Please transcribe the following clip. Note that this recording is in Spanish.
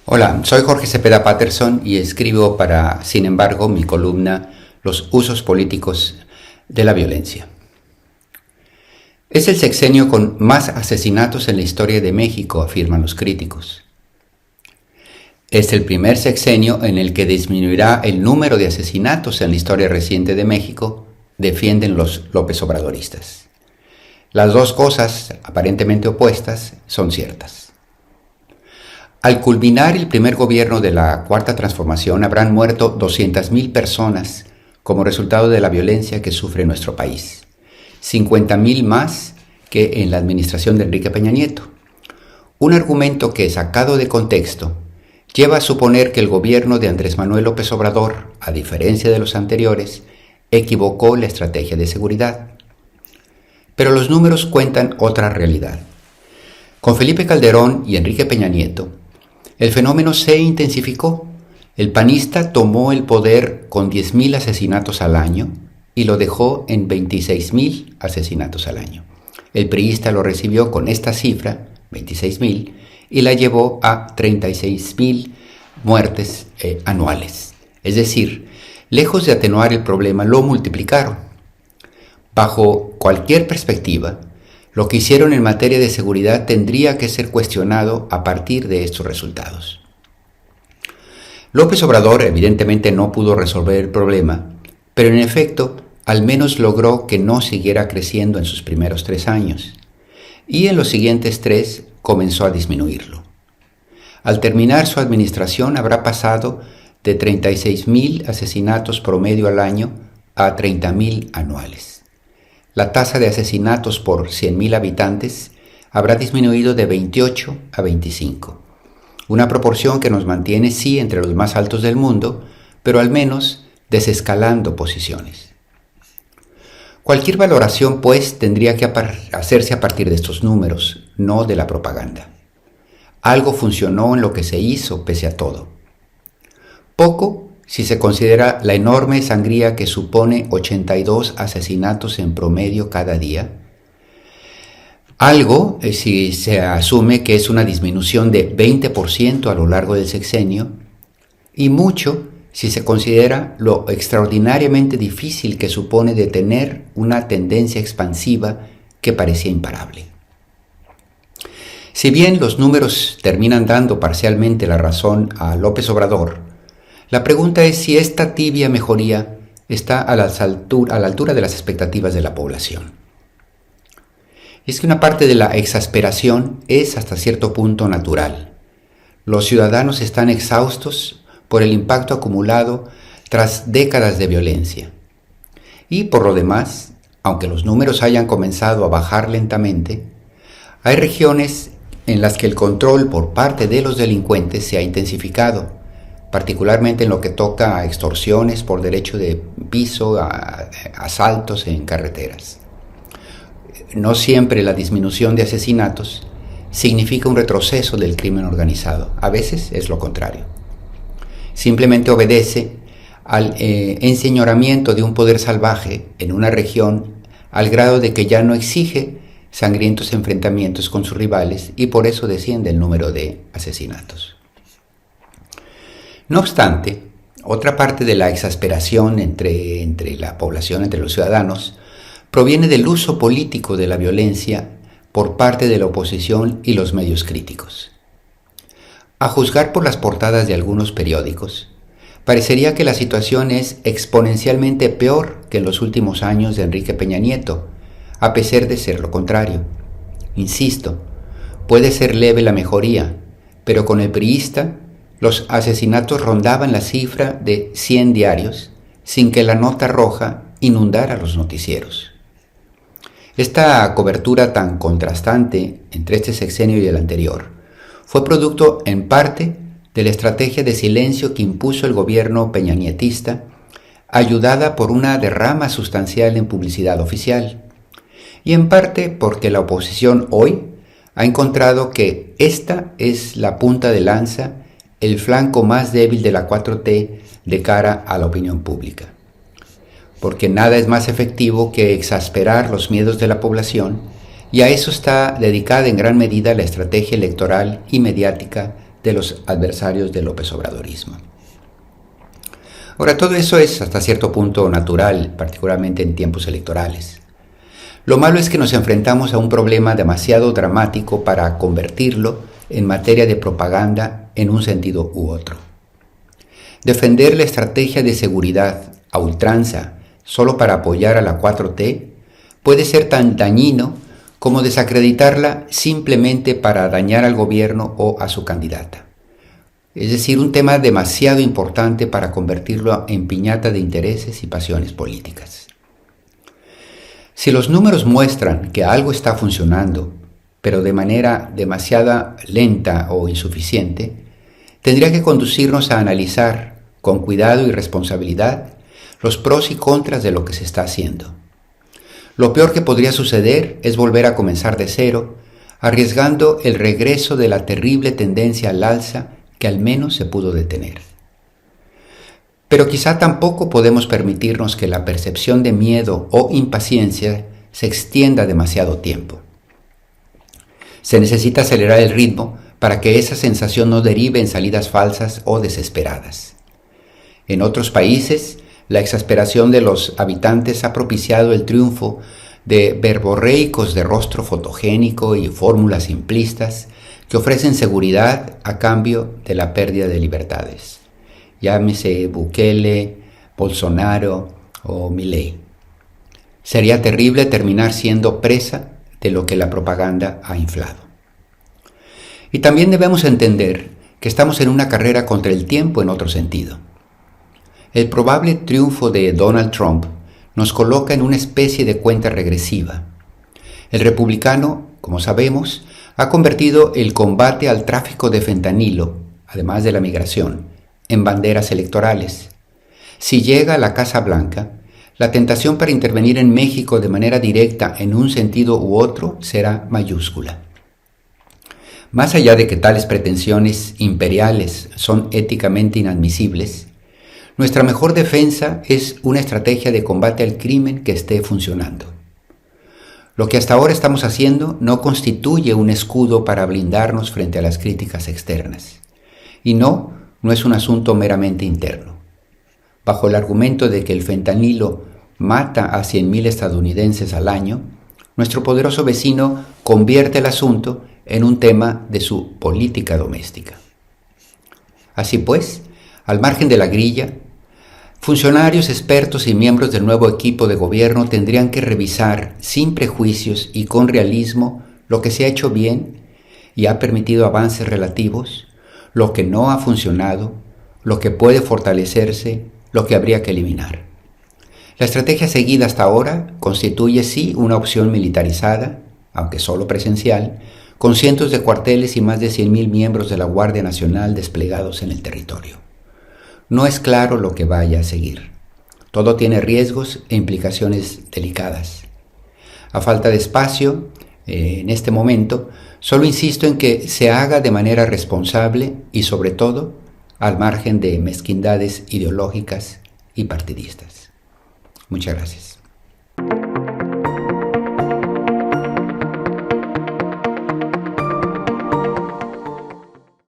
Hola, soy Jorge Cepeda Patterson y escribo para, sin embargo, mi columna Los usos políticos de la violencia. Es el sexenio con más asesinatos en la historia de México, afirman los críticos. Es el primer sexenio en el que disminuirá el número de asesinatos en la historia reciente de México, defienden los López Obradoristas. Las dos cosas, aparentemente opuestas, son ciertas. Al culminar el primer gobierno de la Cuarta Transformación, habrán muerto 200,000 personas como resultado de la violencia que sufre nuestro país. 50,000 más que en la administración de Enrique Peña Nieto. Un argumento que, sacado de contexto, lleva a suponer que el gobierno de Andrés Manuel López Obrador, a diferencia de los anteriores, equivocó la estrategia de seguridad. Pero los números cuentan otra realidad. Con Felipe Calderón y Enrique Peña Nieto, el fenómeno se intensificó. El panista tomó el poder con 10,000 asesinatos al año y lo dejó en 26,000 asesinatos al año. El priista lo recibió con esta cifra, 26,000, y la llevó a 36,000 muertes anuales. Es decir, lejos de atenuar el problema, lo multiplicaron. Bajo cualquier perspectiva, lo que hicieron en materia de seguridad tendría que ser cuestionado a partir de estos resultados. López Obrador evidentemente no pudo resolver el problema, pero en efecto al menos logró que no siguiera creciendo en sus primeros 3 años, y en los siguientes 3 comenzó a disminuirlo. Al terminar su administración habrá pasado de 36,000 asesinatos promedio al año a 30,000 anuales. La tasa de asesinatos por 100,000 habitantes habrá disminuido de 28 a 25, una proporción que nos mantiene sí entre los más altos del mundo, pero al menos desescalando posiciones. Cualquier valoración, pues, tendría que hacerse a partir de estos números, no de la propaganda. Algo funcionó en lo que se hizo pese a todo. Poco si se considera la enorme sangría que supone 82 asesinatos en promedio cada día. Algo si se asume que es una disminución de 20% a lo largo del sexenio, y mucho si se considera lo extraordinariamente difícil que supone detener una tendencia expansiva que parecía imparable. Si bien los números terminan dando parcialmente la razón a López Obrador, la pregunta es si esta tibia mejoría está a la altura de las expectativas de la población. Es que una parte de la exasperación es hasta cierto punto natural. Los ciudadanos están exhaustos por el impacto acumulado tras décadas de violencia. Y por lo demás, aunque los números hayan comenzado a bajar lentamente, hay regiones en las que el control por parte de los delincuentes se ha intensificado, particularmente en lo que toca a extorsiones por derecho de piso, a asaltos en carreteras. No siempre la disminución de asesinatos significa un retroceso del crimen organizado, a veces es lo contrario. Simplemente obedece al enseñoramiento de un poder salvaje en una región al grado de que ya no exige sangrientos enfrentamientos con sus rivales y por eso desciende el número de asesinatos. No obstante, otra parte de la exasperación entre la población, entre los ciudadanos, proviene del uso político de la violencia por parte de la oposición y los medios críticos. A juzgar por las portadas de algunos periódicos, parecería que la situación es exponencialmente peor que en los últimos años de Enrique Peña Nieto, a pesar de ser lo contrario. Insisto, puede ser leve la mejoría, pero con el priista los asesinatos rondaban la cifra de 100 diarios sin que la nota roja inundara los noticieros. Esta cobertura tan contrastante entre este sexenio y el anterior fue producto en parte de la estrategia de silencio que impuso el gobierno peñanietista, ayudada por una derrama sustancial en publicidad oficial, y en parte porque la oposición hoy ha encontrado que esta es la punta de lanza, el flanco más débil de la 4T de cara a la opinión pública. Porque nada es más efectivo que exasperar los miedos de la población, y a eso está dedicada en gran medida la estrategia electoral y mediática de los adversarios del López Obradorismo. Ahora, todo eso es hasta cierto punto natural, particularmente en tiempos electorales. Lo malo es que nos enfrentamos a un problema demasiado dramático para convertirlo en materia de propaganda en un sentido u otro. Defender la estrategia de seguridad a ultranza solo para apoyar a la 4T puede ser tan dañino como desacreditarla simplemente para dañar al gobierno o a su candidata. Es decir, un tema demasiado importante para convertirlo en piñata de intereses y pasiones políticas. Si los números muestran que algo está funcionando, pero de manera demasiado lenta o insuficiente, tendría que conducirnos a analizar con cuidado y responsabilidad los pros y contras de lo que se está haciendo. Lo peor que podría suceder es volver a comenzar de cero, arriesgando el regreso de la terrible tendencia al alza que al menos se pudo detener. Pero quizá tampoco podemos permitirnos que la percepción de miedo o impaciencia se extienda demasiado tiempo. Se necesita acelerar el ritmo para que esa sensación no derive en salidas falsas o desesperadas. En otros países, la exasperación de los habitantes ha propiciado el triunfo de verborreicos de rostro fotogénico y fórmulas simplistas que ofrecen seguridad a cambio de la pérdida de libertades. Llámese Bukele, Bolsonaro o Milei. Sería terrible terminar siendo presa de lo que la propaganda ha inflado. Y también debemos entender que estamos en una carrera contra el tiempo en otro sentido. El probable triunfo de Donald Trump nos coloca en una especie de cuenta regresiva. El republicano, como sabemos, ha convertido el combate al tráfico de fentanilo, además de la migración, en banderas electorales. Si llega a la Casa Blanca, la tentación para intervenir en México de manera directa en un sentido u otro será mayúscula. Más allá de que tales pretensiones imperiales son éticamente inadmisibles, nuestra mejor defensa es una estrategia de combate al crimen que esté funcionando. Lo que hasta ahora estamos haciendo no constituye un escudo para blindarnos frente a las críticas externas. Y no es un asunto meramente interno. Bajo el argumento de que el fentanilo mata a 100,000 estadounidenses al año, nuestro poderoso vecino convierte el asunto en un tema de su política doméstica. Así pues, al margen de la grilla, funcionarios, expertos y miembros del nuevo equipo de gobierno tendrían que revisar sin prejuicios y con realismo lo que se ha hecho bien y ha permitido avances relativos, lo que no ha funcionado, lo que puede fortalecerse, lo que habría que eliminar. La estrategia seguida hasta ahora constituye sí una opción militarizada, aunque solo presencial, con cientos de cuarteles y más de 100,000 miembros de la Guardia Nacional desplegados en el territorio. No es claro lo que vaya a seguir. Todo tiene riesgos e implicaciones delicadas. A falta de espacio, en este momento, solo insisto en que se haga de manera responsable y, sobre todo, al margen de mezquindades ideológicas y partidistas. Muchas gracias.